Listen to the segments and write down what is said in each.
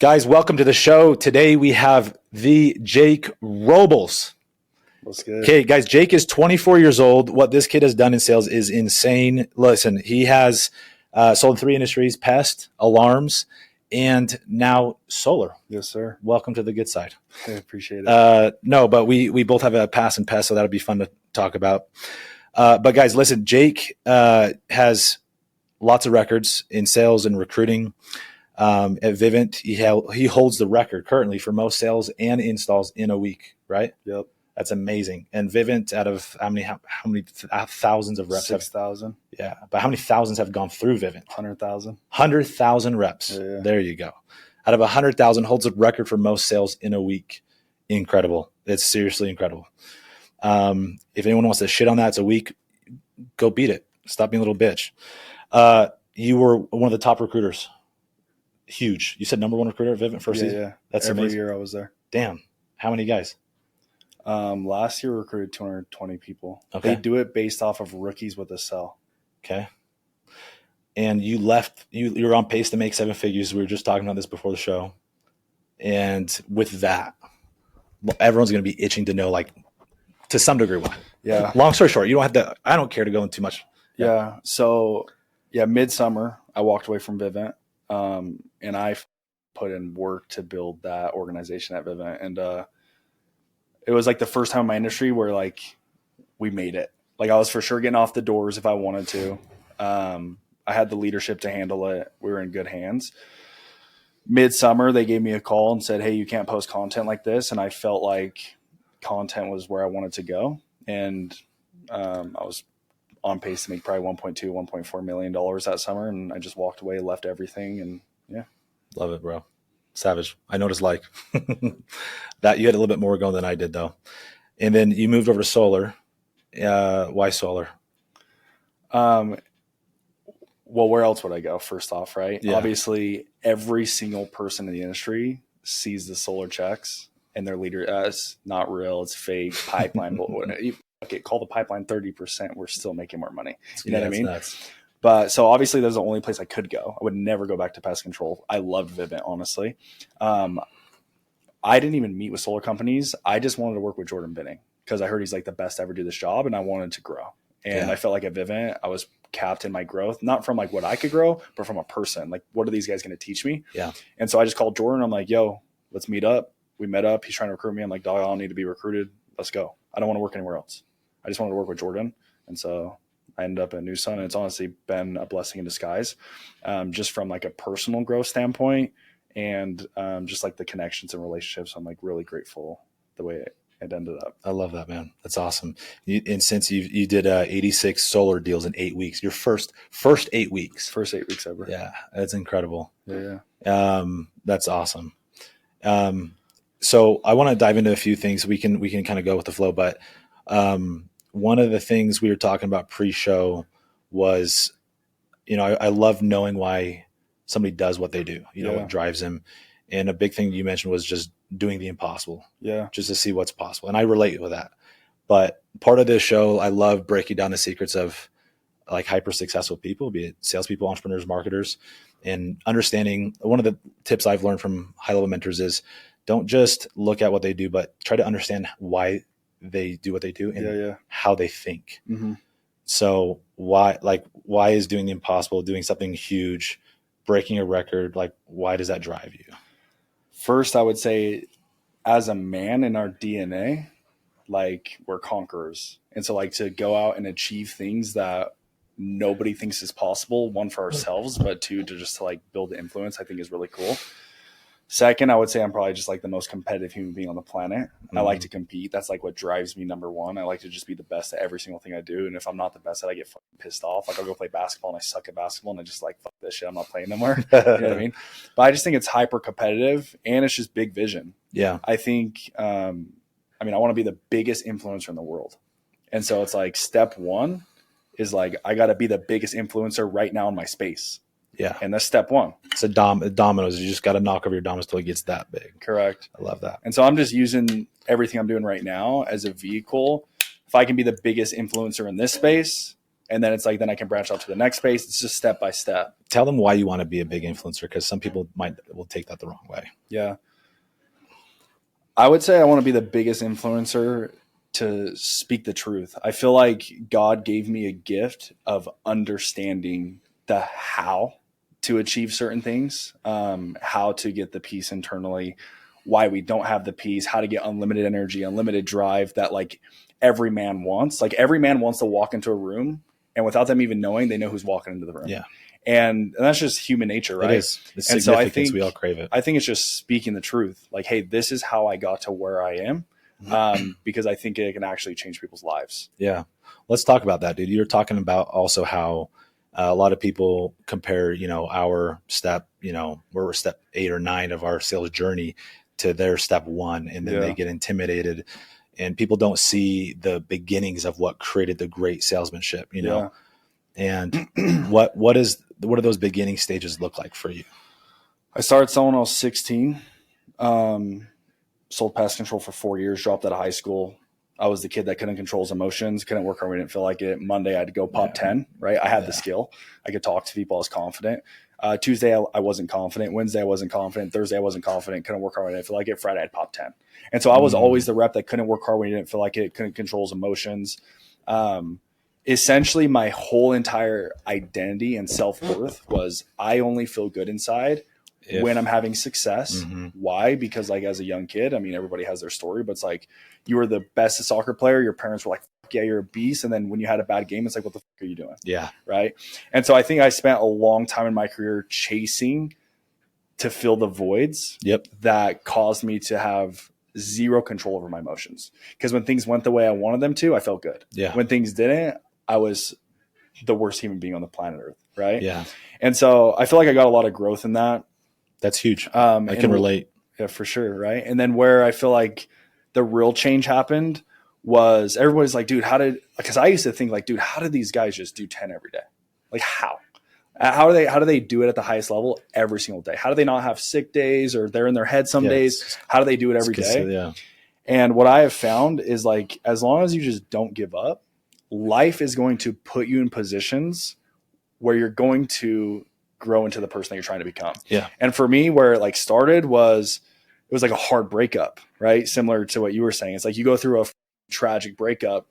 Guys, welcome to the show. Today we have the Jake Robles. What's good? Okay, guys, Jake is 24 years old. What this kid has done in sales is insane. Listen, he has sold in 3 industries: pest, alarms, and now solar. Yes, sir. Welcome to the good side. I appreciate it. No, but we both have a pass and pest, so that'll be fun to talk about. But guys, listen, Jake has lots of records in sales and recruiting. At Vivint, he holds the record currently for most sales and installs in a week, right? Yep. That's amazing. And Vivint, out of how many thousands of reps? 6,000. Yeah. But how many thousands have gone through Vivint? 100,000. 100,000 reps. Yeah. There you go. Out of 100,000, holds a record for most sales in a week. Incredible. It's seriously incredible. If anyone wants to shit on that, it's a week. Go beat it. Stop being a little bitch. You were one of the top recruiters. Huge. You said number 1 recruiter at Vivint first season? Yeah. That's Every amazing. year I was there. Damn. How many guys? Last year recruited 220 people. Okay. They do it based off of rookies with a cell. Okay. And you left, you were on pace to make 7 figures. We were just talking about this before the show. And with that, everyone's going to be itching to know, like, to some degree why. Yeah. Long story short, you don't have to, I don't care to go into too much. Yeah. So, midsummer, I walked away from Vivint. And I put in work to build that organization at Vivint. And it was like the first time in my industry where, like, we made it. Like, I was for sure getting off the doors if I wanted to. I had the leadership to handle it. We were in good hands. Midsummer, they gave me a call and said, hey, you can't post content like this. And I felt like content was where I wanted to go. And I was on pace to make probably $1.2, $1.4 million that summer. And I just walked away, left everything. And yeah. Love it, bro. Savage. I know what it's like. That you had a little bit more going than I did, though. And then you moved over to solar. Why solar? Well, where else would I go? First off, right? Yeah. Obviously, every single person in the industry sees the solar checks and their leader as not real. It's fake pipeline. Okay, call the pipeline 30%. We're still making more money. You know what I mean? Nuts. But so obviously, that's the only place I could go. I would never go back to pest control. I loved Vivint, honestly. I didn't even meet with solar companies. I just wanted to work with Jordan Binning because I heard he's like the best to ever do this job, and I wanted to grow. And I felt like at Vivint, I was capped in my growth, not from like what I could grow, but from a person. Like, what are these guys going to teach me? Yeah. And so I just called Jordan. I'm like, yo, let's meet up. We met up. He's trying to recruit me. I'm like, dog, I don't need to be recruited. Let's go. I don't want to work anywhere else. I just wanted to work with Jordan. And so I ended up at New Sun, and it's honestly been a blessing in disguise, just from like a personal growth standpoint and just like the connections and relationships. I'm like really grateful the way it ended up. I love that, man. That's awesome. And since you did 86 solar deals in 8 weeks, your first 8 weeks. First 8 weeks ever. Yeah, that's incredible. Yeah. That's awesome. So I want to dive into a few things. We can kind of go with the flow, but one of the things we were talking about pre-show was, I love knowing why somebody does what they do, what drives them. And a big thing you mentioned was just doing the impossible. Yeah. Just to see what's possible. And I relate with that. But part of this show, I love breaking down the secrets of like hyper successful people, be it salespeople, entrepreneurs, marketers, and understanding. One of the tips I've learned from high level mentors is don't just look at what they do, but try to understand why they do what they do and how they think. Mm-hmm. So why is doing the impossible, doing something huge, breaking a record, like why does that drive you? First, I would say as a man in our DNA, like we're conquerors. And so like to go out and achieve things that nobody thinks is possible, one for ourselves, but two, to just to like build influence, I think is really cool. Second, I would say I'm probably just like the most competitive human being on the planet. Mm-hmm. I like to compete. That's like what drives me, number one. I like to just be the best at every single thing I do. And if I'm not the best at it, I get fucking pissed off. Like I'll go play basketball and I suck at basketball and I just like, fuck this shit. I'm not playing no more. You know what I mean? But I just think it's hyper competitive and it's just big vision. Yeah. I think, I want to be the biggest influencer in the world. And so it's like step one is like, I got to be the biggest influencer right now in my space. Yeah. And that's step one. It's a dominoes. You just got to knock over your dominoes till it gets that big. Correct. I love that. And so I'm just using everything I'm doing right now as a vehicle. If I can be the biggest influencer in this space, And then it's like, then I can branch out to the next space. It's just step by step. Tell them why you want to be a big influencer, because some people will take that the wrong way. Yeah. I would say I want to be the biggest influencer to speak the truth. I feel like God gave me a gift of understanding the how to achieve certain things, how to get the peace internally, why we don't have the peace, how to get unlimited energy, unlimited drive that like every man wants. Like every man wants to walk into a room and without them even knowing, they know who's walking into the room. Yeah. And that's just human nature, right? It is. It's and significance. So I think we all crave it. I think it's just speaking the truth. Like, hey, this is how I got to where I am. Because I think it can actually change people's lives. Yeah. Let's talk about that, dude. You're talking about also how a lot of people compare, you know, our step, you know, we're step 8 or 9 of our sales journey to their step 1. And then they get intimidated, and people don't see the beginnings of what created the great salesmanship, you know? And what do those beginning stages look like for you? I started selling when I was 16. Sold pest control for 4 years, dropped out of high school. I was the kid that couldn't control his emotions, couldn't work hard, we didn't feel like it. Monday, I had to go pop 10, right? I had the skill. I could talk to people. I was confident. Tuesday, I wasn't confident. Wednesday, I wasn't confident. Thursday, I wasn't confident. Couldn't work hard when I didn't feel like it. Friday, I'd pop 10. And so I was always the rep that couldn't work hard when he didn't feel like it, couldn't control his emotions. Essentially, my whole entire identity and self-worth was I only feel good inside when I'm having success. Why? Because like as a young kid, I mean, everybody has their story, but it's like you were the best soccer player. Your parents were like, yeah, you're a beast. And then when you had a bad game, it's like, what the fuck are you doing? Yeah. Right. And so I think I spent a long time in my career chasing to fill the voids that caused me to have zero control over my emotions. Because when things went the way I wanted them to, I felt good. Yeah. When things didn't, I was the worst human being on the planet Earth. Right. Yeah. And so I feel like I got a lot of growth in that. That's huge. I can relate. Yeah, for sure. Right. And then where I feel like the real change happened was everybody's like, dude, because I used to think like, dude, how do these guys just do 10 every day? Like how do they do it at the highest level every single day? How do they not have sick days or they're in their head some days? How do they do it every day? Yeah. And what I have found is like, as long as you just don't give up, life is going to put you in positions where you're going to grow into the person that you're trying to become. Yeah. And for me, where it like started was, it was like a hard breakup, right? Similar to what you were saying. It's like you go through a tragic breakup.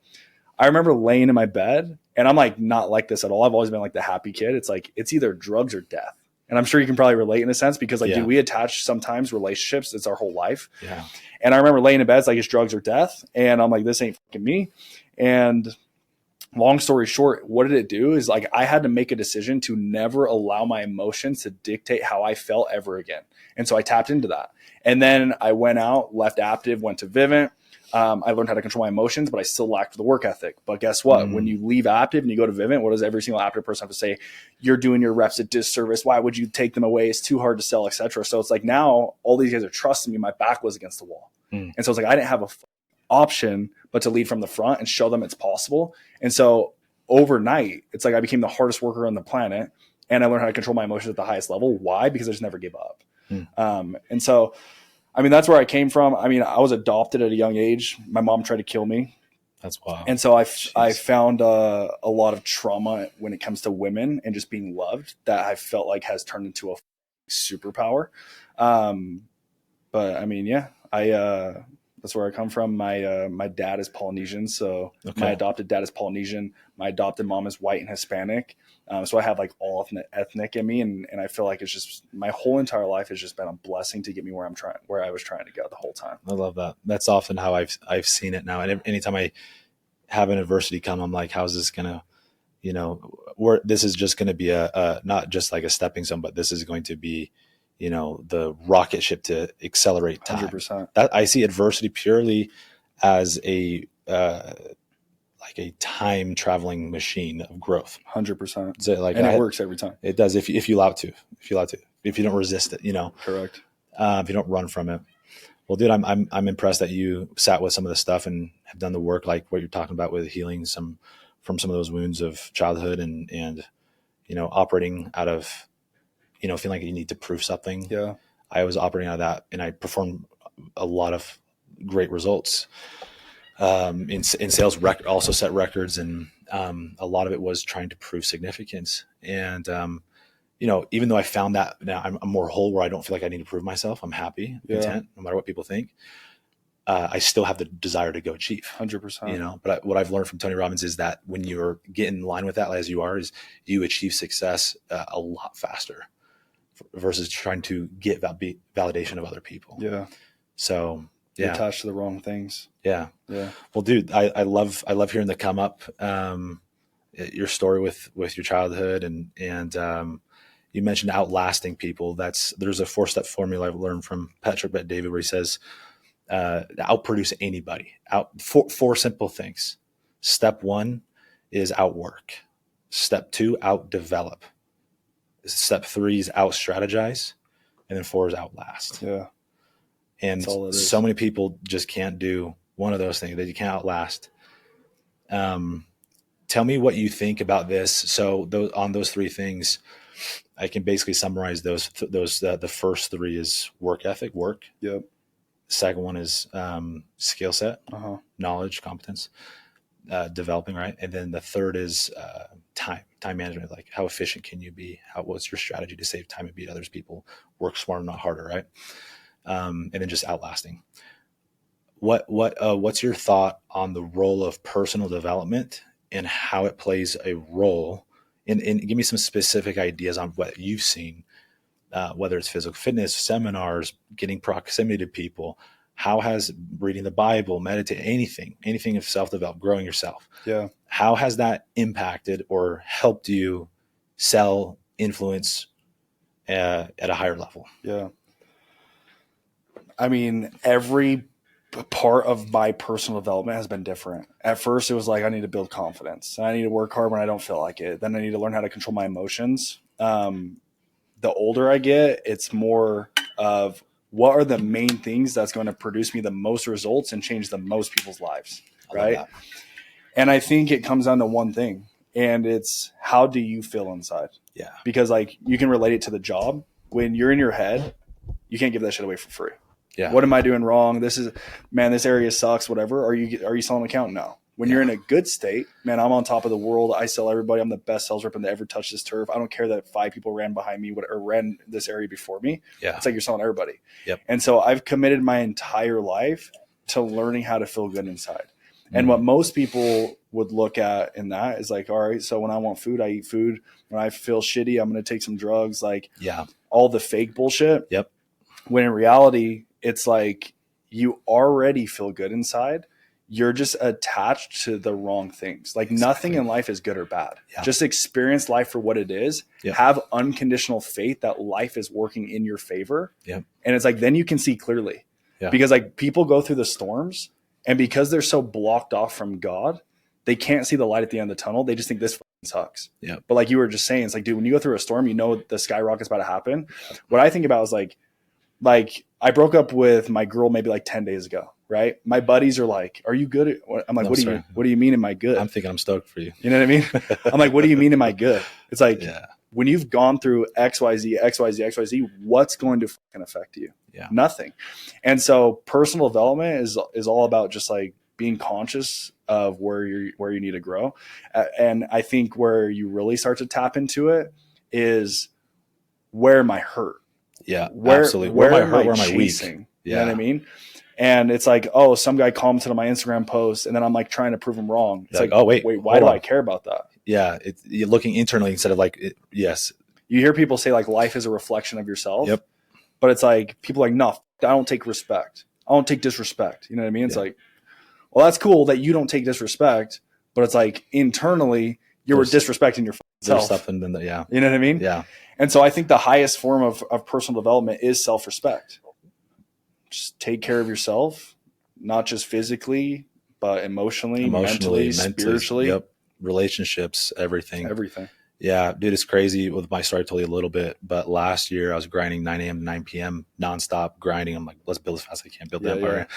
I remember laying in my bed, and I'm like, not like this at all. I've always been like the happy kid. It's like, it's either drugs or death. And I'm sure you can probably relate in a sense because like, dude, we attach sometimes relationships. It's our whole life. Yeah. And I remember laying in bed, it's like, it's drugs or death. And I'm like, this ain't fucking me. And long story short, what did it do is like, I had to make a decision to never allow my emotions to dictate how I felt ever again. And so I tapped into that. And then I went out, left Aptive, went to Vivint. I learned how to control my emotions, but I still lacked the work ethic. But guess what? When you leave Aptive and you go to Vivint, what does every single Aptive person have to say? You're doing your reps a disservice. Why would you take them away? It's too hard to sell, etc. So it's like now all these guys are trusting me. My back was against the wall. And so it's like I didn't have a option but to lead from the front and show them it's possible. And so overnight, it's like I became the hardest worker on the planet, and I learned how to control my emotions at the highest level. Why? Because I just never give up. And so, I mean, that's where I came from. I mean, I was adopted at a young age. My mom tried to kill me. That's wild. And so I found a lot of trauma when it comes to women and just being loved that I felt like has turned into a superpower. But I mean, yeah, that's where I come from. My dad is Polynesian, so my adopted dad is Polynesian. My adopted mom is white and Hispanic. So I have like all ethnic in me, and I feel like it's just my whole entire life has just been a blessing to get me where I was trying to go the whole time. I love that. That's often how I've seen it now. And anytime I have an adversity come, I'm like, how's this gonna, this is just gonna be a not just like a stepping stone, but this is going to be, the rocket ship to accelerate time. 100%. That I see adversity purely as a time traveling machine of growth. 100%. So like, and it works every time. It does if you allow it to. If you don't resist it, Correct. If you don't run from it. Well, dude, I'm impressed that you sat with some of the stuff and have done the work, like what you're talking about with healing from some of those wounds of childhood and operating out of feeling like you need to prove something. Yeah. I was operating out of that, and I performed a lot of great results in sales. Also set records, and A lot of it was trying to prove significance. And, even though I found that now I'm more whole where I don't feel like I need to prove myself, I'm happy, content, no matter what people think. I still have the desire to go achieve 100%. But what I've learned from Tony Robbins is that when you're getting in line with that, as you are, is you achieve success a lot faster versus trying to get validation of other people. Yeah. So You're attached to the wrong things. Yeah. Yeah. Well, dude, I love hearing the come up, your story with your childhood and you mentioned outlasting people. There's a 4-step formula I've learned from Patrick Bet-David where he says, outproduce anybody. Four simple things. Step 1 is outwork. Step 2, outdevelop. Step 3 is out-strategize. And then 4 is outlast. Yeah. And so many people just can't do one of those things. They can't outlast. Tell me what you think about this. So on those 3 things, I can basically summarize those. The first 3 is work ethic, work. Yep. Second one is skill set, knowledge, competence, developing, right? And then the third is time management. Like how efficient can you be? What's your strategy to save time and beat others people? Work smarter, not harder, right? And then just outlasting. What's your thought on the role of personal development and how it plays a role? And give me some specific ideas on what you've seen. Whether it's physical fitness, seminars, getting proximity to people, how has reading the Bible, meditating, anything of self-development, growing yourself? Yeah. How has that impacted or helped you sell, influence at a higher level? Yeah. I mean, every part of my personal development has been different. At first, it was like, I need to build confidence. I need to work hard when I don't feel like it. Then I need to learn how to control my emotions. The older I get, it's more of what are the main things that's going to produce me the most results and change the most people's lives, right? And I think it comes down to one thing, and it's how do you feel inside? Yeah. Because like you can relate it to the job. When you're in your head, you can't give that shit away for free. Yeah. What am I doing wrong? This area sucks, whatever. Are you selling an account? No. When you're in a good state, man, I'm on top of the world. I sell everybody. I'm the best sales rep to ever touch this turf. I don't care that 5 people ran behind me or ran this area before me. Yeah. It's like you're selling everybody. Yep. And so I've committed my entire life to learning how to feel good inside. And what most people would look at in that is like, all right, so when I want food, I eat food. When I feel shitty, I'm going to take some drugs. Like all the fake bullshit. Yep. When in reality, it's like you already feel good inside. You're just attached to the wrong things. Like nothing in life is good or bad. Yeah. Just experience life for what it is. Yep. Have unconditional faith that life is working in your favor. Yep. And it's like, then you can see clearly. Yeah. Because like people go through the storms and because they're so blocked off from God, they can't see the light at the end of the tunnel. They just think this sucks. Yeah. But like you were just saying, it's like, dude, when you go through a storm, you know the skyrocket's about to happen. What I think about is like I broke up with my girl maybe like 10 days ago. Right. My buddies are like, are you good? I'm like, what do you mean? Am I good? I'm thinking I'm stoked for you. You know what I mean? I'm like, what do you mean? Am I good? It's like, when you've gone through XYZ, what's going to fucking affect you? Yeah. Nothing. And so personal development is all about just like being conscious of where you need to grow. And I think where you really start to tap into it is where am I hurt? Yeah, absolutely. Where am I hurt? Where am I weak? You know what I mean? And it's like, oh, some guy commented on my Instagram post, and then I'm like trying to prove him wrong. It's like, oh, wait, why do I care about that? Yeah, you're looking internally instead of like, yes. You hear people say like life is a reflection of yourself. Yep. But it's like people are like, no, I don't take respect. I don't take disrespect. You know what I mean? It's like, well, that's cool that you don't take disrespect, but it's like internally you were disrespecting your self. There's something in that, You know what I mean? Yeah. And so I think the highest form of personal development is self-respect. Just take care of yourself, not just physically, but emotionally, mentally, spiritually. Yep. Relationships, everything. Everything. Yeah, dude, it's crazy. With my story, I told you a little bit, but last year I was grinding 9 a.m. to 9 p.m. nonstop grinding. I'm like, let's build as fast as I can, build that empire.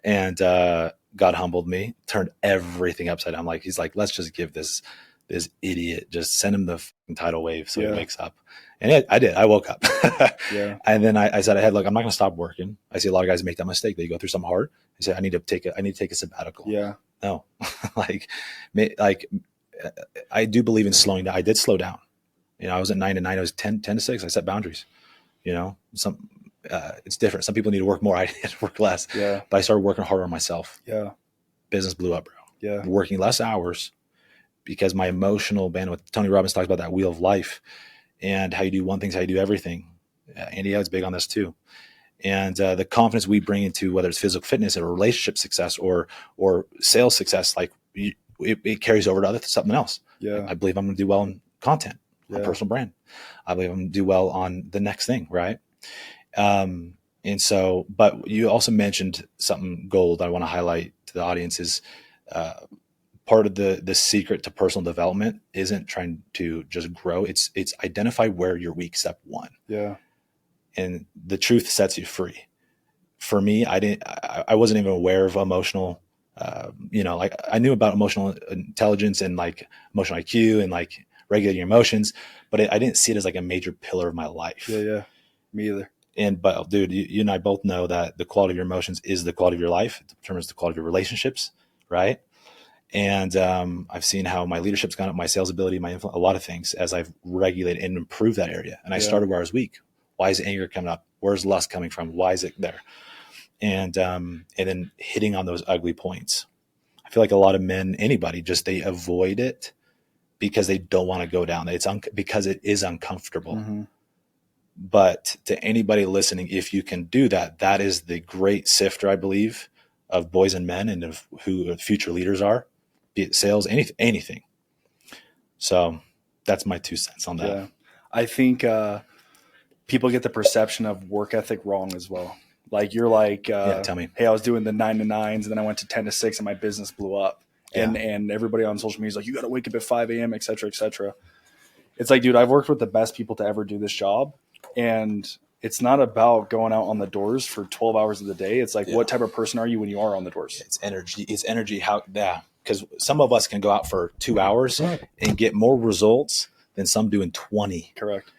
Yeah. And God humbled me, turned everything upside down. He's like, let's just give this idiot, just send him the fucking tidal wave so he wakes up. And I did. I woke up. And then I said, look, I'm not going to stop working. I see a lot of guys make that mistake. They go through something hard. I say, I need to take a sabbatical. Yeah. No, I do believe in slowing down. I did slow down. I was at 9 to 9. I was 10 to 6. I set boundaries. It's different. Some people need to work more. I need to work less. Yeah. But I started working harder on myself. Yeah. Business blew up, bro. Yeah. Working less hours because my emotional bandwidth. Tony Robbins talks about that wheel of life and how you do one thing is how you do everything. Andy Ed's big on this too. And the confidence we bring into whether it's physical fitness or relationship success or sales success, like it carries over to something else. Yeah. I believe I'm going to do well in content, my Yeah. personal brand. I believe I'm going to do well on the next thing, right? And so, but you also mentioned something gold I want to highlight to the audience is part of the secret to personal development isn't trying to just grow. It's identify where you're weak, step one. Yeah. And the truth sets you free. For me, I wasn't even aware of emotional, like I knew about emotional intelligence and like emotional IQ and like regulating your emotions, but I didn't see it as like a major pillar of my life. Yeah. Yeah. Me either. But dude, you and I both know that the quality of your emotions is the quality of your life. It determines the quality of your relationships, right? And I've seen how my leadership's gone up, my sales ability, my influence, a lot of things as I've regulated and improved that area. And I started where I was weak. Why is anger coming up? Where's lust coming from? Why is it there? And then hitting on those ugly points. I feel like a lot of men, anybody, just they avoid it because they don't want to go down. Because it is uncomfortable. Mm-hmm. But to anybody listening, if you can do that, that is the great sifter, I believe, of boys and men and of who future leaders are, be it sales, anything. So that's my 2 cents on that. Yeah. I think people get the perception of work ethic wrong as well. Like you're like, tell me. Hey, I was doing the 9 to 9s and then I went to 10 to 6 and my business blew up. Yeah. And everybody on social media is like, you got to wake up at 5 a.m., et cetera, et cetera. It's like, dude, I've worked with the best people to ever do this job. And it's not about going out on the doors for 12 hours of the day. It's like, what type of person are you when you are on the doors? It's energy. Because some of us can go out for 2 hours and get more results than some do in 20. Correct.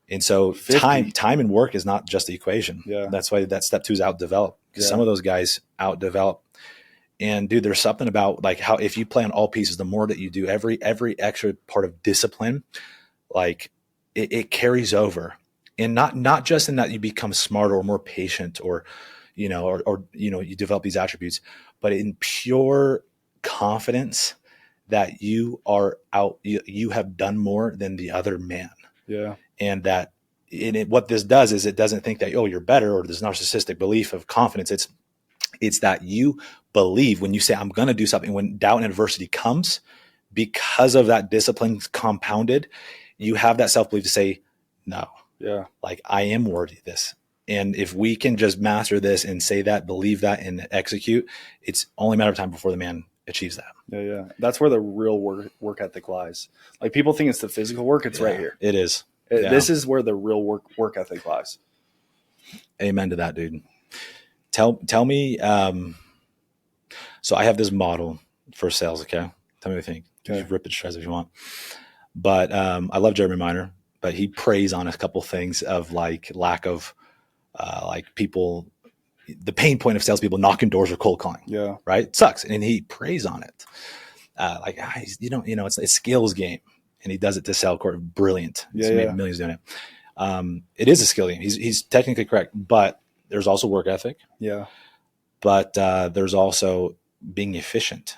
And so 50. time and work is not just the equation. Yeah. That's why that step 2 is outdevelop. Because some of those guys outdevelop. And dude, there's something about like how if you play on all pieces, the more that you do every extra part of discipline, like it carries over. And not just in that you become smarter or more patient or you develop these attributes, but in pure confidence that you have done more than the other man. Yeah. And that what this does is it doesn't think that, oh, you're better, or this narcissistic belief of confidence. It's that you believe when you say, I'm going to do something, when doubt and adversity comes, because of that discipline compounded, you have that self-belief to say, no, like I am worthy of this. And if we can just master this and say that, believe that, and execute, it's only a matter of time before the man achieves that. Yeah. That's where the real work ethic lies. Like people think it's the physical work. It's right here. It is. This is where the real work ethic lies. Amen to that, dude. Tell me. So I have this model for sales. Okay. Tell me what you think. Okay. You rip it to shreds if you want. But I love Jeremy Minor, but he preys on a couple things of like lack of like people, the pain point of salespeople knocking doors or cold calling. Yeah. Right. It sucks. And he preys on it. It's a skills game, and he does it to sell court. Brilliant. He's made millions doing it. It is a skill game. He's technically correct, but there's also work ethic. Yeah. But there's also being efficient.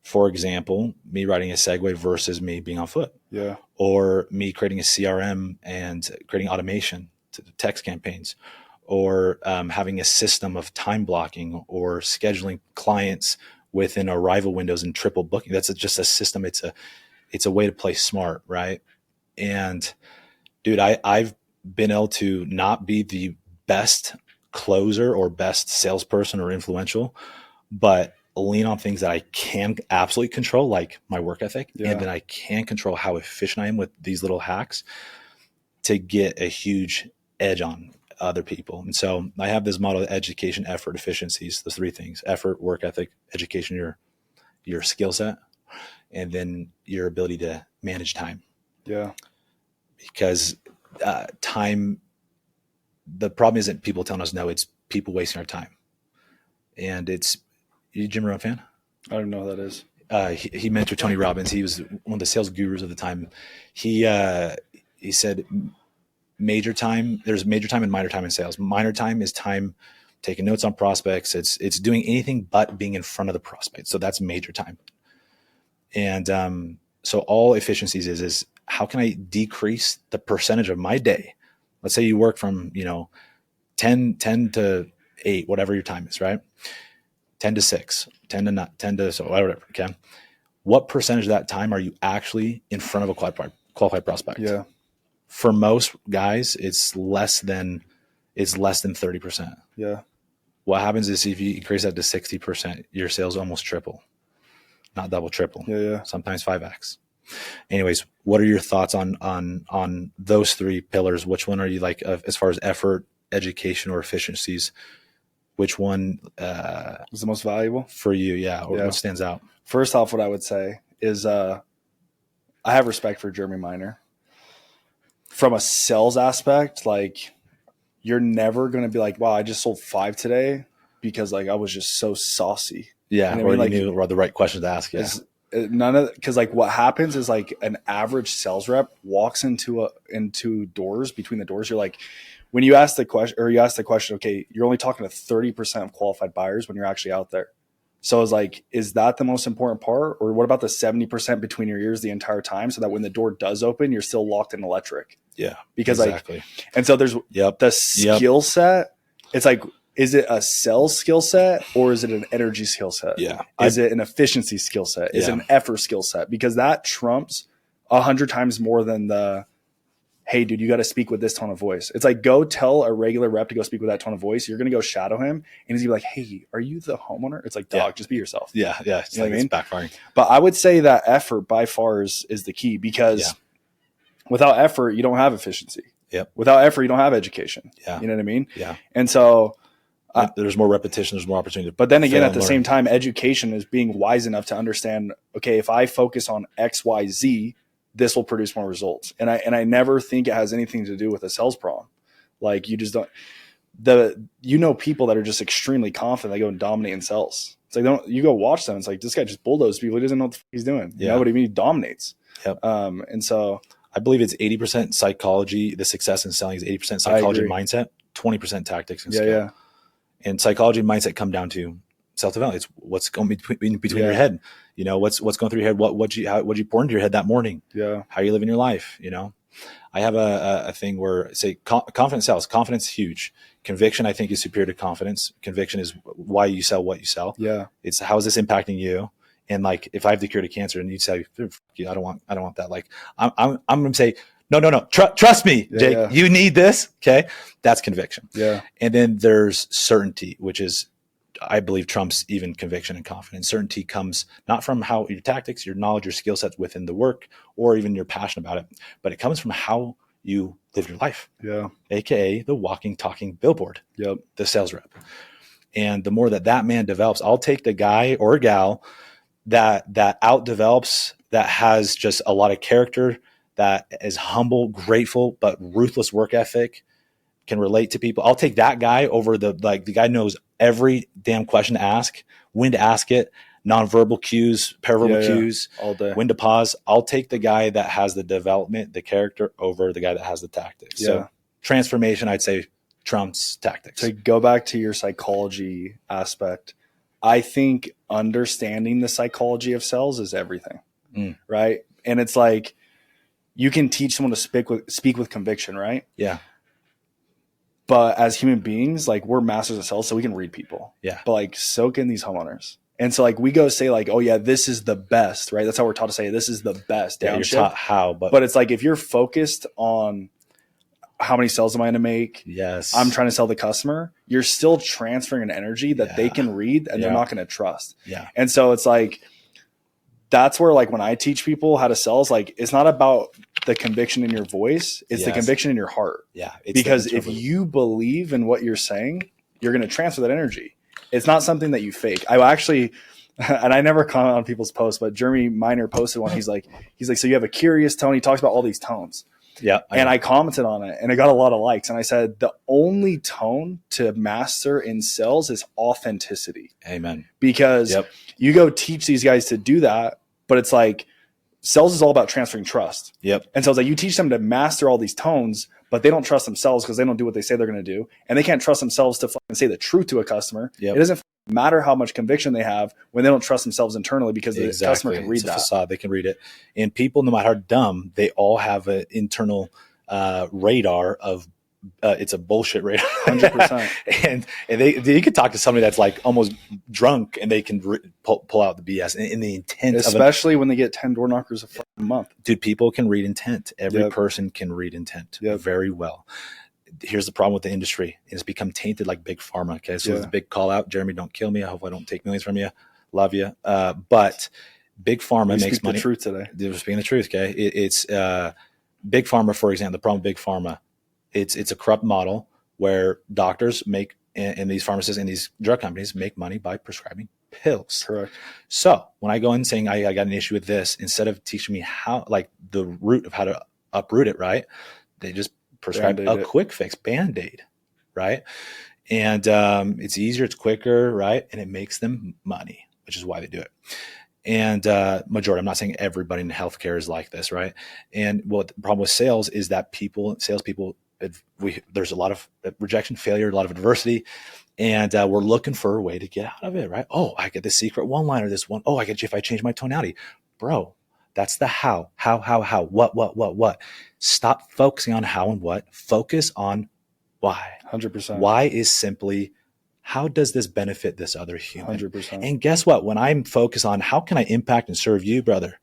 For example, me riding a Segway versus me being on foot. Yeah. Or me creating a CRM and creating automation to the text campaigns, or having a system of time blocking or scheduling clients within arrival windows and triple booking. That's just a system. It's a way to play smart, right? And dude, I've been able to not be the best closer or best salesperson or influential, but lean on things that I can absolutely control, like my work ethic, and then I can control how efficient I am with these little hacks to get a huge edge on other people. And so I have this model of education, effort, efficiencies, those 3 things: effort, work ethic, education, your skill set, and then your ability to manage time. Yeah. Because time, the problem isn't people telling us no, it's people wasting our time. And you Jim Rohn fan? I don't know what that is. he mentored Tony Robbins. He was one of the sales gurus of the time. He said major time. There's major time and minor time in sales. Minor time is time taking notes on prospects. It's doing anything but being in front of the prospect. So that's major time. And so all efficiencies is how can I decrease the percentage of my day? Let's say you work from 10 to 8, whatever your time is, right? 10 to 6, 10 to not 10 to so whatever. Okay, what percentage of that time are you actually in front of a qualified prospect? Yeah. For most guys, it's less than 30%. Yeah. What happens is if you increase that to 60%, your sales almost triple, not double, triple. Yeah. Sometimes 5x. Anyways, what are your thoughts on those 3 pillars? Which one are you like as far as effort, education, or efficiencies? Which one is the most valuable for you? Yeah. Or what stands out? First off, what I would say is I have respect for Jeremy Miner. From a sales aspect, like you're never going to be like, wow, I just sold 5 today because like I was just so saucy. Yeah. You know or what I mean? you knew the right questions to ask. Yeah. Because like what happens is like an average sales rep walks into doors, between the doors. You're like, when you ask the question, okay, you're only talking to 30% of qualified buyers when you're actually out there. So I was like, is that the most important part? Or what about the 70% between your ears the entire time so that when the door does open, you're still locked in electric? Yeah. Because exactly. like, and so there's the skill set. It's like, is it a sales skill set or is it an energy skill set? Yeah. Is it an efficiency skill set? Is it an effort skill set? Because that trumps 100 times more than the, hey, dude, you got to speak with this tone of voice. It's like, go tell a regular rep to go speak with that tone of voice. You're going to go shadow him and he's going to be like, hey, are you the homeowner? It's like, dog, just be yourself. Yeah. Yeah. You know what I mean? It's backfiring. But I would say that effort by far is the key, because without effort, you don't have efficiency. Yep. Without effort, you don't have education. Yeah. You know what I mean? Yeah. And so there's more repetition, there's more opportunity. But then again, at the same time, education is being wise enough to understand, okay, if I focus on X, Y, Z, this will produce more results. And I never think it has anything to do with a sales problem. Like you just don't, people that are just extremely confident, they go and dominate in sales. It's like, you go watch them. It's like, this guy just bulldozes people. He doesn't know what the fuck he's doing. You know what I mean? He dominates. Yep. And so I believe it's 80% psychology. The success in selling is 80% psychology and mindset, 20% tactics and skill. Yeah. And psychology and mindset come down to self-development. It's what's going between your head. What's going through your head. What you pour into your head that morning. Yeah. How you live in your life. I have a thing where say confidence sells. Confidence is huge. Conviction, I think, is superior to confidence. Conviction is why you sell what you sell. Yeah. It's how is this impacting you? And like, if I have the cure to cancer and you say, I don't want that. Like, I'm going to say, no. Trust me, Jake, you need this. Okay. That's conviction. Yeah. And then there's certainty, which is, I believe, trumps even conviction and confidence. Certainty comes not from how your tactics, your knowledge, your skill sets within the work, or even your passion about it, but it comes from how you live your life. Yeah. AKA the walking, talking billboard. Yep. The sales rep. And the more that man develops, I'll take the guy or gal that out develops, that has just a lot of character, that is humble, grateful, but ruthless work ethic, can relate to people. I'll take that guy over the guy knows every damn question to ask, when to ask it, nonverbal cues, paraverbal cues, all day, when to pause. I'll take the guy that has the development, the character, over the guy that has the tactics. So transformation, I'd say, trumps tactics. To go back to your psychology aspect, I think understanding the psychology of sales is everything. Right. And it's like, you can teach someone to speak with conviction, right? Yeah. But as human beings, like, we're masters of sales, so we can read people. Yeah. But like, soak in these homeowners. And so like, we go say like, oh yeah, this is the best, right? That's how we're taught to say this is the best. Yeah, you're taught how, but it's like, if you're focused on how many sales am I going to make? Yes. I'm trying to sell the customer. You're still transferring an energy that they can read and they're not going to trust. Yeah. And so it's like, that's where, like, when I teach people how to sell, it's like, it's not about the conviction in your voice. It's the conviction in your heart. Yeah. Because if you believe in what you're saying, you're going to transfer that energy. It's not something that you fake. I actually, and I never comment on people's posts, but Jeremy Miner posted one. He's like, so you have a curious tone. He talks about all these tones. Yeah. And I commented on it and it got a lot of likes. And I said, the only tone to master in sales is authenticity. Amen. Because you go teach these guys to do that, but it's like sales is all about transferring trust. Yep. And so it's like you teach them to master all these tones, but they don't trust themselves because they don't do what they say they're going to do. And they can't trust themselves to fucking say the truth to a customer. Yep. It doesn't matter how much conviction they have when they don't trust themselves internally, because the customer can read it's that. A facade. They can read it. And people, no matter how dumb, they all have an internal radar of it's a bullshit radar. 100%. and you could talk to somebody that's like almost drunk and they can pull out the BS in the intent. Especially when they get 10 door knockers a month. Dude, people can read intent. Every person can read intent very well. Here's the problem with the industry. It's become tainted like big pharma. Okay. So it's a big call out. Jeremy, don't kill me. I hope I don't take millions from you. Love you. But big pharma makes money. The truth today. We're speaking the truth. Okay. It's big pharma, for example, the problem with big pharma, it's a corrupt model where doctors make, and these pharmacists and these drug companies make money by prescribing pills. Correct. So when I go in saying I got an issue with this, instead of teaching me how, like the root of how to uproot it, right? They just prescribe a quick fix, Band-Aid, right? And it's easier, it's quicker, right? And it makes them money, which is why they do it. And majority, I'm not saying everybody in healthcare is like this, right? And what the problem with sales is that salespeople, there's a lot of rejection, failure, a lot of adversity, and we're looking for a way to get out of it, right? Oh, I get the secret one-liner, this one. Oh, I get you if I change my tonality. Bro, that's the how, what. Stop focusing on how and what. Focus on why. 100%. Why is simply, how does this benefit this other human? 100%. And guess what? When I'm focused on how can I impact and serve you, brother,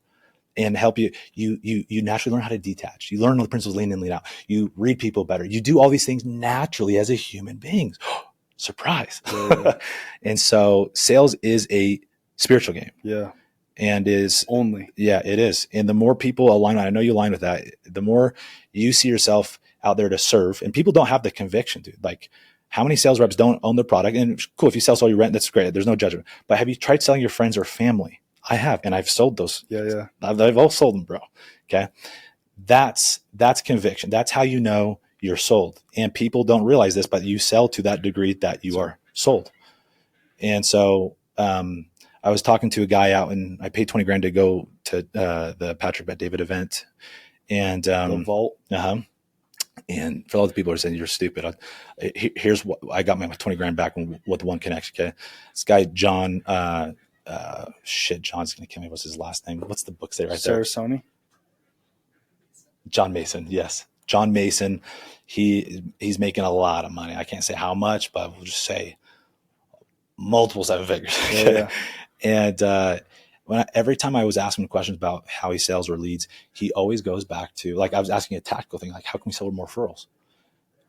and help you, you naturally learn how to detach. You learn the principles, lean in, lean out. You read people better. You do all these things naturally as a human being. Surprise. Yeah. And so sales is a spiritual game. Yeah. And is only. Yeah, it is. And the more people align, I know you align with that, the more you see yourself out there to serve. And people don't have the conviction, dude. Like, how many sales reps don't own their product? And cool, if you sell your rent, that's great. There's no judgment. But have you tried selling your friends or family? I have, and I've sold those. Yeah. I've all sold them, bro. Okay. That's conviction. That's how you know you're sold. And people don't realize this, but you sell to that degree that you are sold. And so I was talking to a guy out, and I paid $20,000 to go to the Patrick Bet-David event. And the vault. And for all the people who are saying you're stupid, here's what I got my $20,000 back with one connection. Okay. This guy, John, John's going to kill me. What's his last name? What's the book say right there? Sarasoni? John Mason. Yes. John Mason. He's making a lot of money. I can't say how much, but we'll just say multiple seven figures. Yeah. And, every time I was asking him questions about how he sells or leads, he always goes back to, like, I was asking a tactical thing, like, how can we sell more referrals?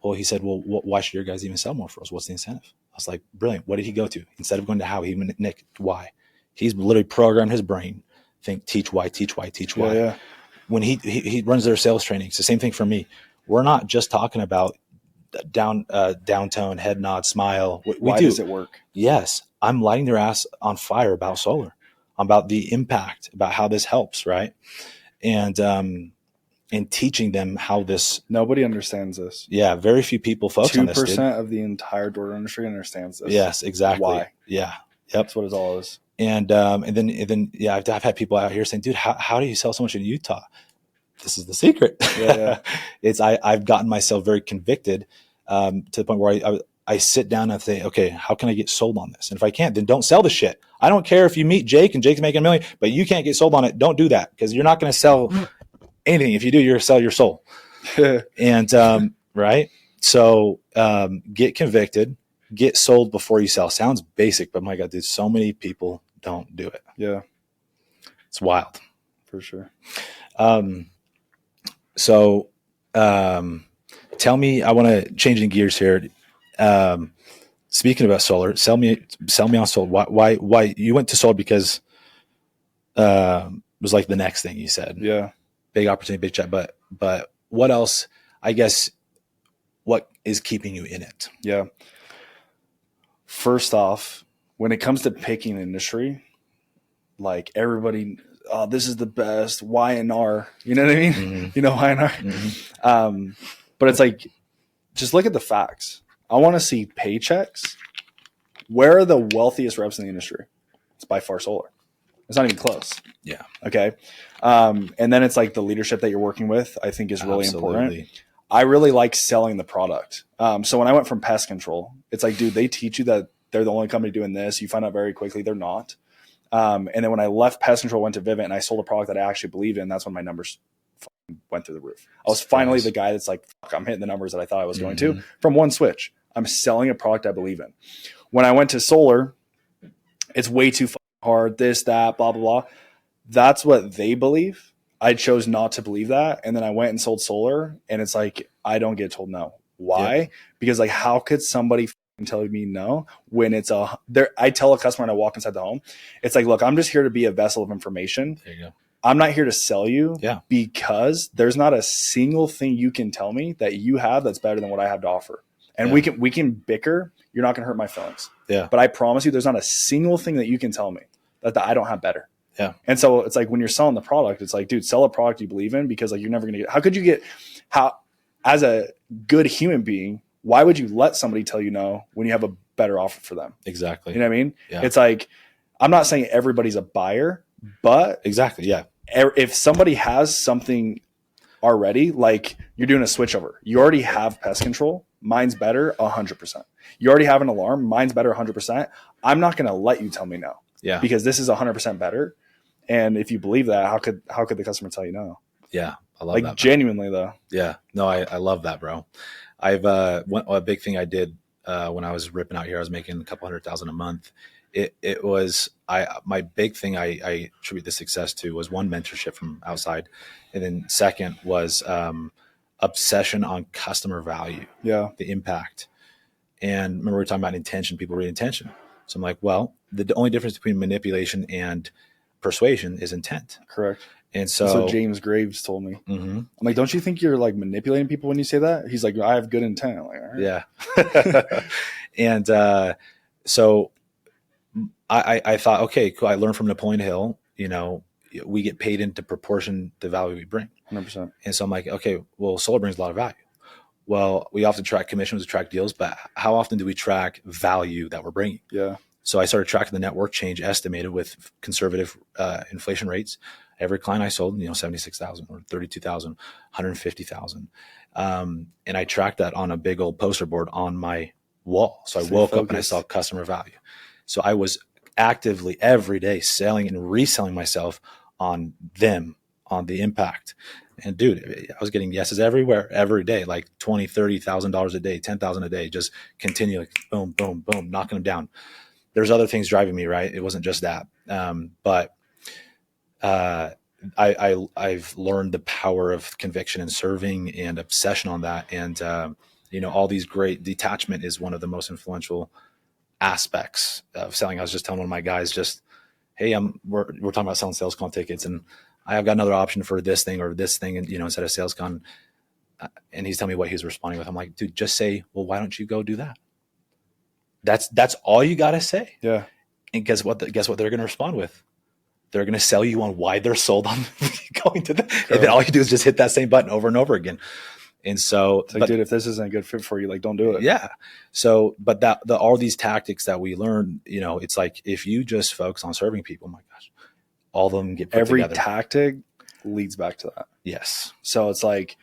Well, he said, well, why should your guys even sell more referrals? What's the incentive? I was like, brilliant. What did he go to? Instead of going to how, he went Nick, why? He's literally programmed his brain, teach why. Yeah. When he runs their sales training, it's the same thing for me. We're not just talking about downtone, head nod, smile. Why does it work? Yes. I'm lighting their ass on fire about solar, about the impact, about how this helps, right? And teaching them how this. Nobody understands this. Yeah, very few people focus on this. 2% of the entire door industry understands this. Yes, exactly. Why? Yeah, that's what it all is. And then I've had people out here saying, dude, how do you sell so much in Utah? This is the secret. Yeah. I've gotten myself very convicted to the point where I sit down and say, okay, how can I get sold on this? And if I can't, then don't sell the shit. I don't care if you meet Jake and Jake's making $1 million, but you can't get sold on it. Don't do that, because you're not going to sell anything. If you do, you're going to sell your soul. And right. So get convicted, get sold before you sell. Sounds basic, but my God, dude, so many people don't do it. Yeah. It's wild. For sure. So tell me, I want to change in gears here. Speaking about solar, sell me on solar. Why you went to solar? Because it was like the next thing you said. Yeah. Big opportunity, big check. But what else, I guess, what is keeping you in it? Yeah. First off, when it comes to picking industry, like everybody, oh, this is the best Y&R. You know what I mean? Mm-hmm. You know Y&R? Mm-hmm. But it's like, just look at the facts. I want to see paychecks. Where are the wealthiest reps in the industry? It's by far solar. It's not even close. Yeah. Okay. And then it's like the leadership that you're working with, I think is really important. I really like selling the product. So when I went from pest control, it's like, dude, they teach you that they're the only company doing this. You find out very quickly they're not. And then when I left pest control, went to Vivint, and I sold a product that I actually believed in, that's when my numbers went through the roof. I was finally the guy that's like, fuck, I'm hitting the numbers that I thought I was going to from one switch. I'm selling a product I believe in. When I went to solar, it's way too hard, this, that, blah, blah, blah. That's what they believe. I chose not to believe that. And then I went and sold solar, and it's like, I don't get told no. Why? Yep. Because like, how could somebody tell me no when it's I tell a customer when I walk inside the home, it's like, look, I'm just here to be a vessel of information. There you go. I'm not here to sell you because there's not a single thing you can tell me that you have that's better than what I have to offer. And we can bicker. You're not going to hurt my feelings. Yeah. But I promise you, there's not a single thing that you can tell me that I don't have better. Yeah. And so it's like when you're selling the product, it's like, dude, sell a product you believe in, because like you're never going to how could you get as a good human being, why would you let somebody tell you no when you have a better offer for them? Exactly. You know what I mean? Yeah. It's like, I'm not saying everybody's a buyer, but exactly. Yeah. If somebody has something already, like you're doing a switchover, you already have pest control. Mine's better 100%. You already have an alarm. Mine's better 100%. I'm not going to let you tell me no. Yeah. Because this is 100% better. And if you believe that, how could the customer tell you no? Yeah. I love like that. Genuinely though. Yeah. No, I love that, bro. A big thing I did when I was ripping out here, I was making a couple $100,000 a month. It was my big thing I attribute the success to was one, mentorship from outside, and then second was obsession on customer value. Yeah, the impact. And remember, we were talking about intention. People read intention. So I'm like, well, the only difference between manipulation and persuasion is intent. Correct. And so that's what James Graves told me. Mm-hmm. I'm like, don't you think you're like manipulating people when you say that? He's like, I have good intent. I'm like, all right. Yeah. And so I thought, okay, cool. I learned from Napoleon Hill, we get paid into proportion the value we bring. 100%. And so I'm like, okay, well, solar brings a lot of value. Well, we often track commissions, we track deals, but how often do we track value that we're bringing? Yeah. So I started tracking the network change estimated with conservative inflation rates. Every client I sold, 76,000 or 32,000, 150,000. And I tracked that on a big old poster board on my wall. So I woke up and I saw customer value. So I was actively every day selling and reselling myself on them, on the impact. And dude, I was getting yeses everywhere, every day, like $20,000, $30,000 a day, $10,000 a day, just continually boom, boom, boom, knocking them down. There's other things driving me, right? It wasn't just that. But I've learned the power of conviction and serving and obsession on that. And, all these great detachment is one of the most influential aspects of selling. I was just telling one of my guys, hey, we're talking about selling sales con tickets, and I've got another option for this thing or this thing, and instead of sales con, and he's telling me what he's responding with. I'm like, dude, just say, well, why don't you go do that? That's all you got to say. Yeah. And guess what they're going to respond with? They're going to sell you on why they're sold on going to and then all you do is just hit that same button over and over again. And so, it's like, dude, if this isn't a good fit for you, like, don't do it. Yeah. So, but all these tactics that we learn, it's like, if you just focus on serving people, oh my gosh, all of them get put every together. Tactic leads back to that. Yes. So it's like,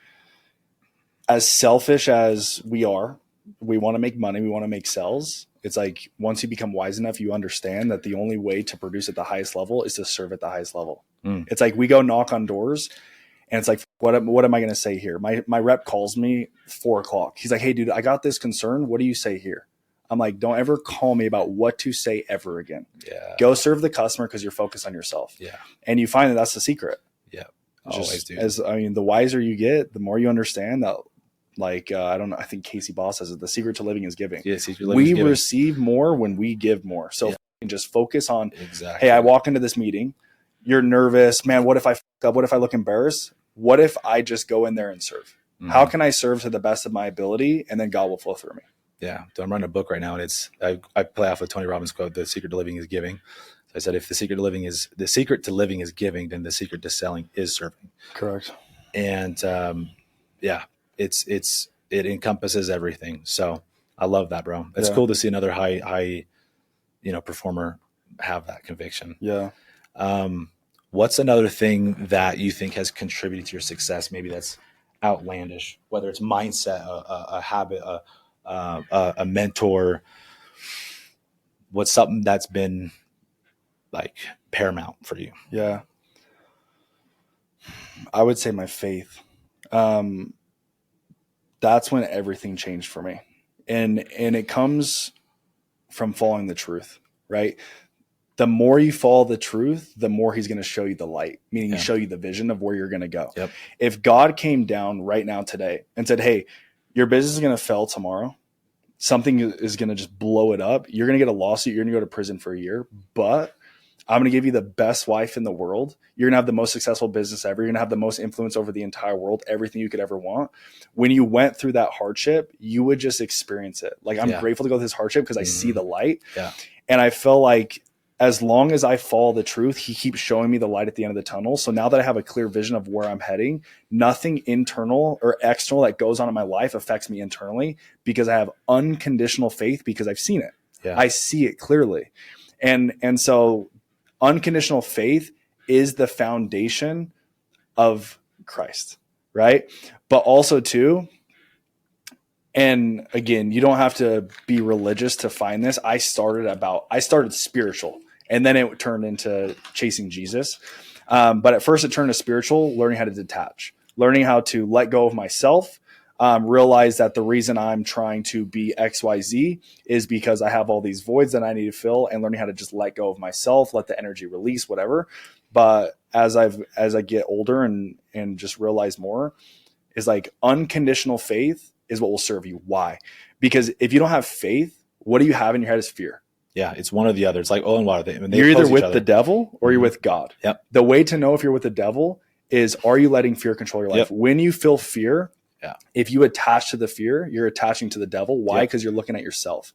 as selfish as we are, we want to make money, we want to make sales. It's like, once you become wise enough, you understand that the only way to produce at the highest level is to serve at the highest level. It's like, we go knock on doors, and it's like, what am I going to say here? My rep calls me 4:00. He's like, hey, dude, I got this concern. What do you say here? I'm like, don't ever call me about what to say ever again. Yeah. Go serve the customer because you're focused on yourself. Yeah. And you find that that's the secret. Yeah. Always do. The wiser you get, the more you understand that, like, I don't know, I think Casey Boss says it, the secret to living is giving. Yes, we receive more when we give more. So just focus on, hey, I walk into this meeting, you're nervous, man, what if I fuck up? What if I look embarrassed? What if I just go in there and serve? Mm-hmm. How can I serve to the best of my ability? And then God will flow through me. Yeah. So I'm writing a book right now, and I play off of Tony Robbins' quote, the secret to living is giving. So I said, if the secret to living is giving, then the secret to selling is serving. Correct. And yeah, it encompasses everything. So I love that, bro. It's cool to see another high performer have that conviction. Yeah. What's another thing that you think has contributed to your success? Maybe that's outlandish, whether it's mindset, a habit, a mentor. What's something that's been like paramount for you? Yeah. I would say my faith. That's when everything changed for me. And it comes from following the truth, right? The more you follow the truth, the more he's going to show you the light, meaning show you the vision of where you're going to go. Yep. If God came down right now today and said, hey, your business is going to fail tomorrow, something is going to just blow it up, you're going to get a lawsuit, you're going to go to prison for a year, but I'm going to give you the best wife in the world. You're going to have the most successful business ever. You're going to have the most influence over the entire world, everything you could ever want. When you went through that hardship, you would just experience it. Like, I'm grateful to go through this hardship because I see the light. Yeah. And I feel like as long as I follow the truth, he keeps showing me the light at the end of the tunnel. So now that I have a clear vision of where I'm heading, nothing internal or external that goes on in my life affects me internally because I have unconditional faith because I've seen it. Yeah. I see it clearly. And so unconditional faith is the foundation of Christ, right? But also too, and again, you don't have to be religious to find this. I started spiritual, and then it turned into chasing Jesus. But at first it turned to spiritual, learning how to detach, learning how to let go of myself, realize that the reason I'm trying to be XYZ is because I have all these voids that I need to fill, and learning how to just let go of myself, let the energy release, whatever. But as I get older and just realize more, is like unconditional faith is what will serve you. Why? Because if you don't have faith, what do you have in your head is fear. Yeah, it's one or the other. It's like oil and water. You're either with the devil or you're with God. Yep. The way to know if you're with the devil is, are you letting fear control your life? Yep. When you feel fear, yeah, if you attach to the fear, you're attaching to the devil. Why? Because you're looking at yourself.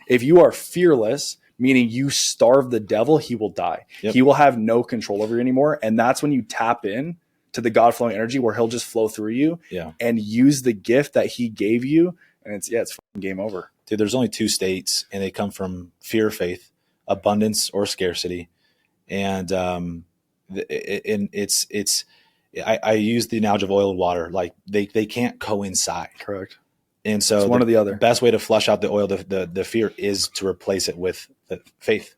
If you are fearless, meaning you starve the devil, he will die. Yep. He will have no control over you anymore. And that's when you tap in to the God flowing energy where he'll just flow through you and use the gift that he gave you. And it's fucking game over. Dude, there's only two states, and they come from fear or faith, abundance or scarcity. And I use the analogy of oil and water. Like they can't coincide. Correct. And so it's one or the other. The best way to flush out the oil, the fear, is to replace it with the faith.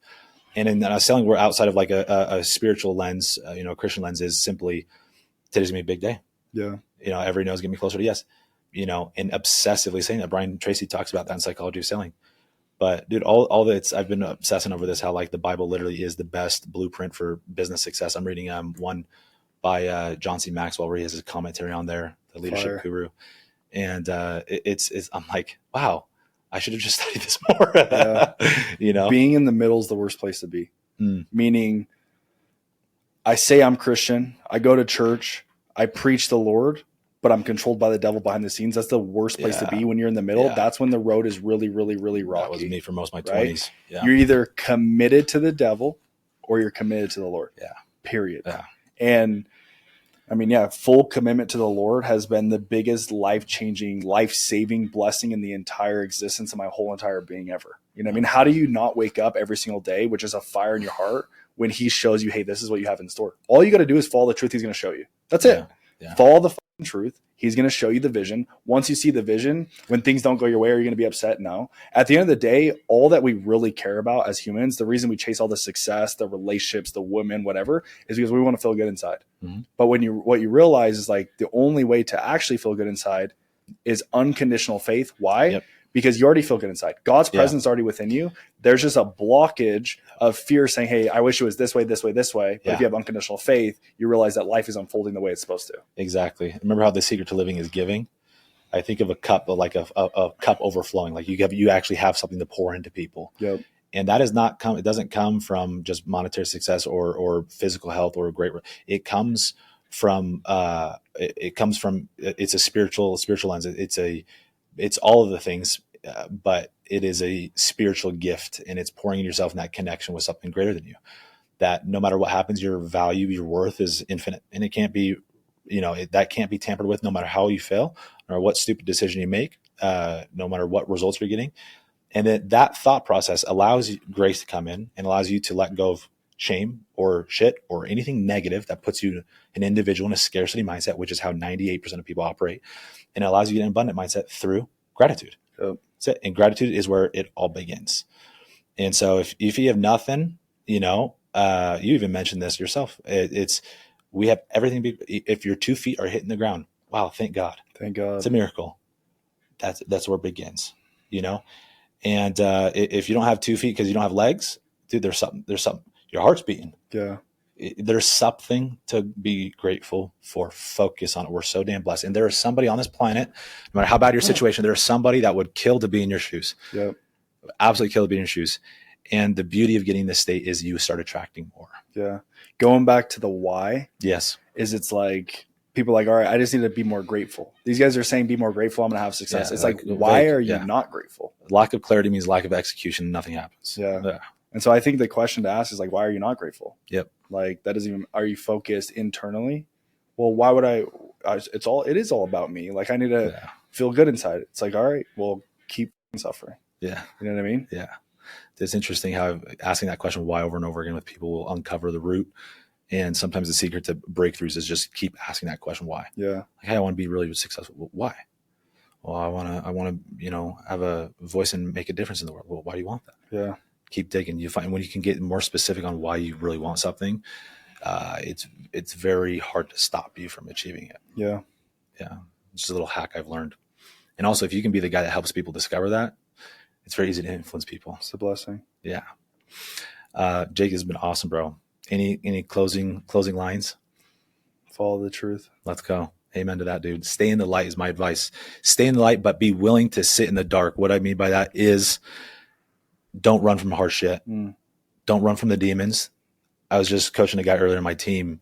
And in selling, we're outside of like a spiritual lens, a Christian lens is simply, today's gonna be a big day. Yeah. Every no is getting me closer to yes. And obsessively saying that. Brian Tracy talks about that in Psychology of Selling. But dude, all that I've been obsessing over this, how like the Bible literally is the best blueprint for business success. I'm reading one by John C. Maxwell where he has his commentary on there, the leadership guru. And it's I'm like, wow, I should have just studied this more. Yeah. Being in the middle is the worst place to be. Meaning I say I'm Christian, I go to church, I preach the Lord, but I'm controlled by the devil behind the scenes. That's the worst place to be when you're in the middle. That's when the road is really, really, really rocky. That was me for most of my 20s. Right? Yeah. You're either committed to the devil or you're committed to the Lord. Yeah. Period. Yeah. And I mean, full commitment to the Lord has been the biggest life-changing, life-saving blessing in the entire existence of my whole entire being ever. You know what I mean? How do you not wake up every single day with just a fire in your heart when he shows you, hey, this is what you have in store? All you got to do is follow the truth he's going to show you. That's it. Yeah. Follow the truth. He's going to show you the vision. Once you see the vision, when things don't go your way, are you going to be upset? No. At the end of the day, all that we really care about as humans, the reason we chase all the success, the relationships, the women, whatever, is because we want to feel good inside. Mm-hmm. But what you realize is like the only way to actually feel good inside is unconditional faith. Why? Yep. Because you already feel good inside. God's presence is already within you. There's just a blockage of fear saying, hey, I wish it was this way, this way, this way. But if you have unconditional faith, you realize that life is unfolding the way it's supposed to. Exactly. Remember how the secret to living is giving? I think of a cup, like a cup overflowing. Like you actually have something to pour into people. Yep. And that is not come. It doesn't come from just monetary success or physical health or a great. It comes from. It's a spiritual lens. It's all of the things, but it is a spiritual gift, and it's pouring yourself in that connection with something greater than you, that no matter what happens, your value, your worth is infinite, and it can't be, that can't be tampered with, no matter how you fail or what stupid decision you make, no matter what results you're getting. And that thought process allows grace to come in and allows you to let go of shame or shit or anything negative that puts you, an individual, in a scarcity mindset, which is how 98% of people operate. And it allows you to get an abundant mindset through gratitude. Yep. That's it. And gratitude is where it all begins. And so if you have nothing, you even mentioned this yourself. We have everything. If your 2 feet are hitting the ground, wow, thank God. Thank God. It's a miracle. That's where it begins, And if you don't have 2 feet because you don't have legs, dude, there's something. Your heart's beating. Yeah. There's something to be grateful for. Focus on it. We're so damn blessed. And there is somebody on this planet, no matter how bad your situation, there's somebody that would kill to be in your shoes. Yep. Absolutely kill to be in your shoes. And the beauty of getting this state is you start attracting more. Yeah. Going back to the why. Yes. It's like people are like, all right, I just need to be more grateful. These guys are saying be more grateful. I'm going to have success. Yeah, it's like why are you not grateful? Lack of clarity means lack of execution. Nothing happens. Yeah. And so I think the question to ask is like, why are you not grateful? Yep. Like that doesn't even, are you focused internally? Well, why would it is all about me. Like I need to feel good inside. It's like, all right, well, keep suffering. Yeah. You know what I mean? Yeah. It's interesting how asking that question why over and over again with people will uncover the root. And sometimes the secret to breakthroughs is just keep asking that question, why? Yeah. Like, hey, I want to be really successful. Well, why? Well, I want to, have a voice and make a difference in the world. Well, why do you want that? Yeah. Keep digging. You find when you can get more specific on why you really want something, it's very hard to stop you from achieving it. Yeah. Yeah. Just a little hack I've learned. And also, if you can be the guy that helps people discover that, it's very easy to influence people. It's a blessing. Yeah. Jake, has been awesome, bro. Any closing lines? Follow the truth. Let's go. Amen to that, dude. Stay in the light is my advice. Stay in the light, but be willing to sit in the dark. What I mean by that is don't run from hard shit. Don't run from the demons. I was just coaching a guy earlier in my team.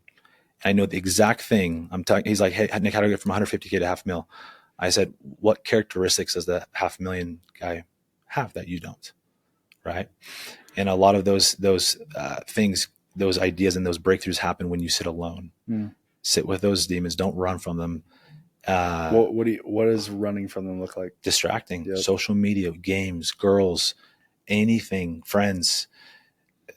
I know the exact thing. He's like, hey, Nick, how do I get from 150K to $500,000? I said, what characteristics does the $500,000 guy have that you don't? Right. And a lot of those things, those ideas and those breakthroughs happen when you sit alone. Sit with those demons. Don't run from them. What does running from them look like? Distracting. Yep. Social media, games, girls, anything, friends.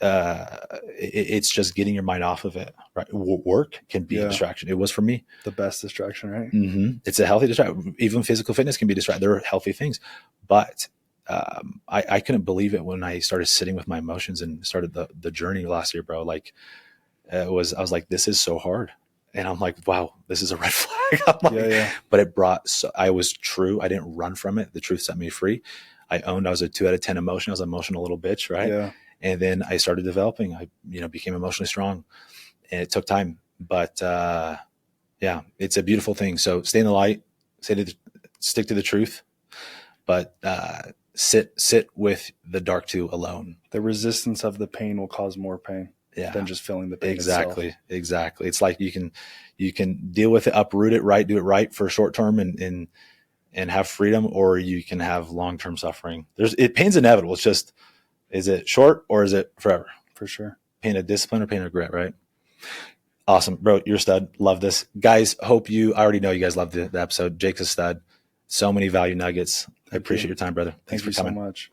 It's just getting your mind off of it. Right. Work can be a distraction. It was for me. The best distraction, right? Mm-hmm. It's a healthy distraction. Even physical fitness can be distracting. They're healthy things, but I couldn't believe it when I started sitting with my emotions and started the journey last year, bro. Like I was like, this is so hard. And I'm like, wow, this is a red flag. But it I was true. I didn't run from it. The truth set me free. I owned I was a 2 out of 10 emotion. I was an emotional little bitch. Right. Yeah. And then I started developing. I, became emotionally strong, and it took time, but it's a beautiful thing. So stay in the light, stick to the truth, but sit with the dark too alone. The resistance of the pain will cause more pain than just feeling the pain. Exactly. itself. Exactly. It's like you can deal with it, uproot it, right? Do it right for short term and have freedom, or you can have long-term suffering. Pain's inevitable. It's just, is it short or is it forever? For sure. Pain of discipline or pain of regret, right? Awesome. Bro, you're a stud. Love this. Guys, I already know you guys love the episode. Jake's a stud. So many value nuggets. I appreciate your time, brother. Thanks for coming. Thank you so much.